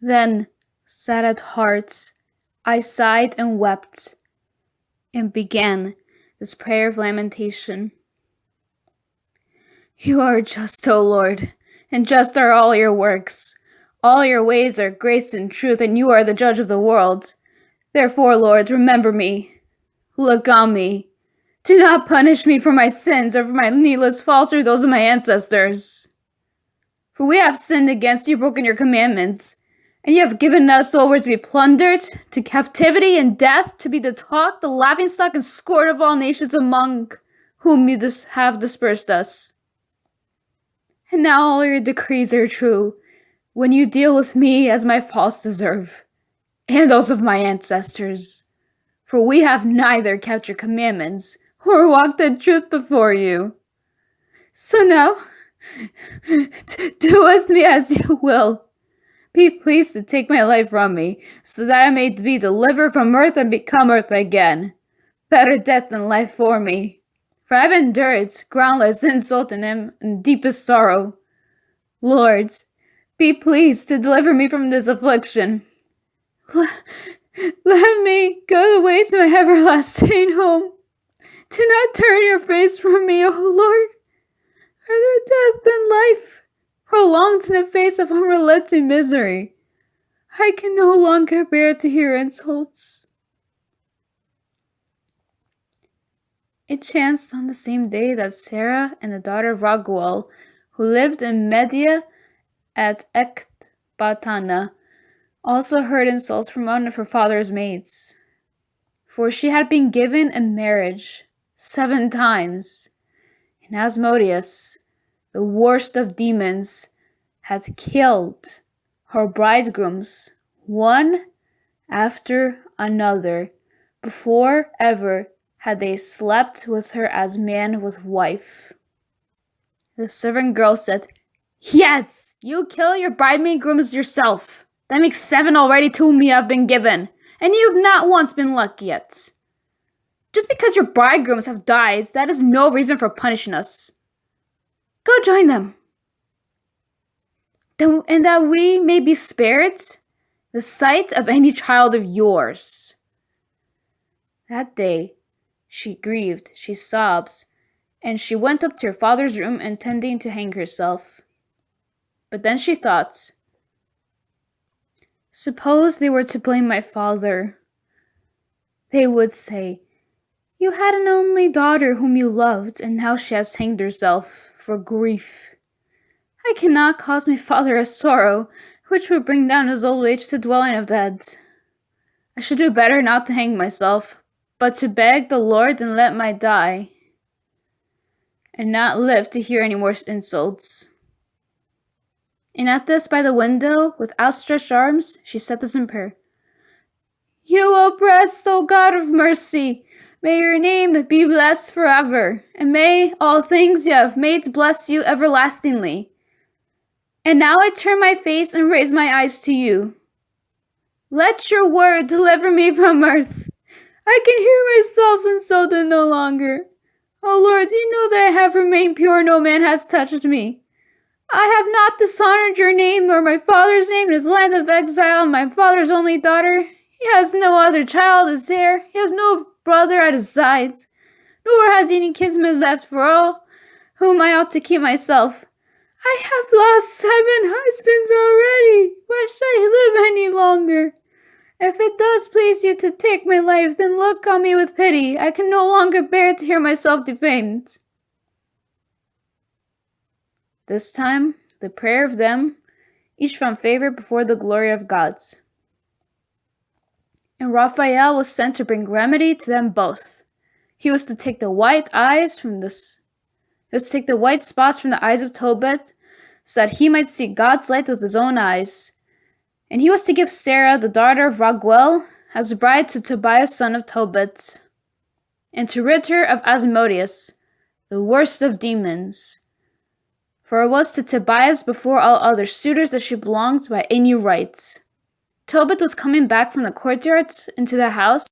Then, sad at heart, I sighed and wept, and began this prayer of lamentation. You are just, O Lord, and just are all your works. All your ways are grace and truth, and you are the judge of the world. Therefore, Lord, remember me. Look on me. Do not punish me for my sins or for my needless faults or those of my ancestors. For we have sinned against you, broken your commandments, and you have given us over to be plundered, to captivity and death, to be the talk, the laughingstock, and scorn of all nations among whom you have dispersed us. And now all your decrees are true, when you deal with me as my faults deserve, and those of my ancestors. For we have neither kept your commandments, or walked in truth before you. So now, do with me as you will. Be pleased to take my life from me, so that I may be delivered from earth and become earth again. Better death than life for me. For I have endured groundless insult and deepest sorrow. Lord, be pleased to deliver me from this affliction. Let me go away to my everlasting home. Do not turn your face from me, O Lord. Rather death than life, prolonged in the face of unrelenting misery. I can no longer bear to hear insults. It chanced on the same day that Sarah and the daughter of Raguel, who lived in Media at Ecbatana, also heard insults from one of her father's maids. For she had been given in marriage 7 times, and Asmodeus, the worst of demons, had killed her bridegrooms one after another, before ever had they slept with her as man with wife. The servant girl said, Yes, you kill your bridegrooms yourself. That makes 7 already to whom you have been given, and you have not once been lucky yet. Just because your bridegrooms have died, that is no reason for punishing us. Go join them. And that we may be spared the sight of any child of yours. That day, she grieved, she sobbed, and she went up to her father's room intending to hang herself. But then she thought, suppose they were to blame my father. They would say, You had an only daughter whom you loved, and now she has hanged herself for grief. I cannot cause my father a sorrow, which would bring down his old age to the dwelling of the dead. I should do better not to hang myself, but to beg the Lord and let me die, and not live to hear any more insults. And at this, by the window, with outstretched arms, she said this in prayer. You oppressed, O God of mercy, may your name be blessed forever, and may all things you have made bless you everlastingly. And now I turn my face and raise my eyes to you. Let your word deliver me from earth. I can hear myself insulted no longer. O Lord, you know that I have remained pure, no man has touched me. I have not dishonored your name or my father's name in his land of exile, my father's only daughter. He has no other child as heir. He has no brother at his side, nor has he any kinsman left for all whom I ought to keep myself. I have lost 7 husbands already. Why should I live any longer? If it does please you to take my life, then look on me with pity. I can no longer bear to hear myself defamed. This time, the prayer of them, each found favor before the glory of God. And Raphael was sent to bring remedy to them both. He was to take the white spots from the eyes of Tobit, so that he might see God's light with his own eyes. And he was to give Sarah, the daughter of Raguel, as a bride to Tobias, son of Tobit, and to rid her of Asmodeus, the worst of demons. For it was to Tobias before all other suitors that she belonged by any right. Tobit was coming back from the courtyard into the house,